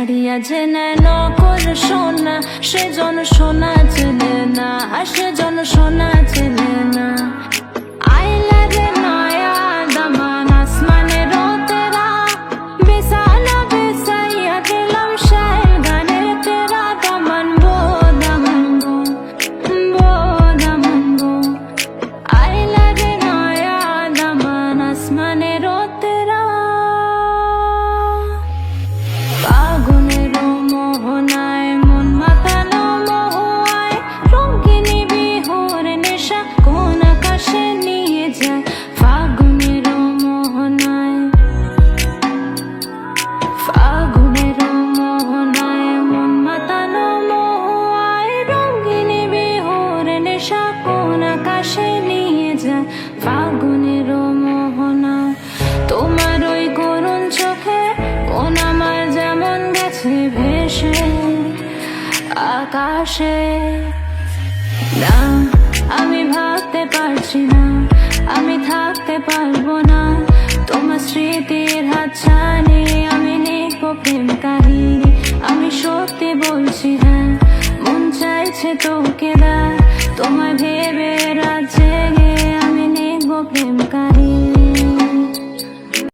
ছাড়িয়া যে নেয় নকল সোনা, সেজন সোনা চেনে না, সেজন সোনা চেনে না। আইলা রে নয়া দামান আসমানেরও তেরা, বিছানা বিছাইয়া দিলাম শায়ের গানের তেরা। দামান গো দামান গো, গো দামান গো, আইলা রে নয়া দামান আসমানেরও তেরা। ফাগুনের মোহনায় মন মাতানো মহুয়ায়, রঙিনী বিহুর নেশা কোন আকাশে নিয়ে যায়। ফাগুনের মোহনায়, ফাগুনের মোহনায় মন মাতানো মহুয়ায়, রঙিনী বিহুর নেশা কোন আকাশে নিয়ে যায়। ফাগুনের মোহনায় তোমার ওই করুণ চোখে কোন আমার যেমন গেছে ভেসে আকাশে। না আমি ভাবতে পারছি না, আমি থাকতে পারবো না তোমার স্মৃতি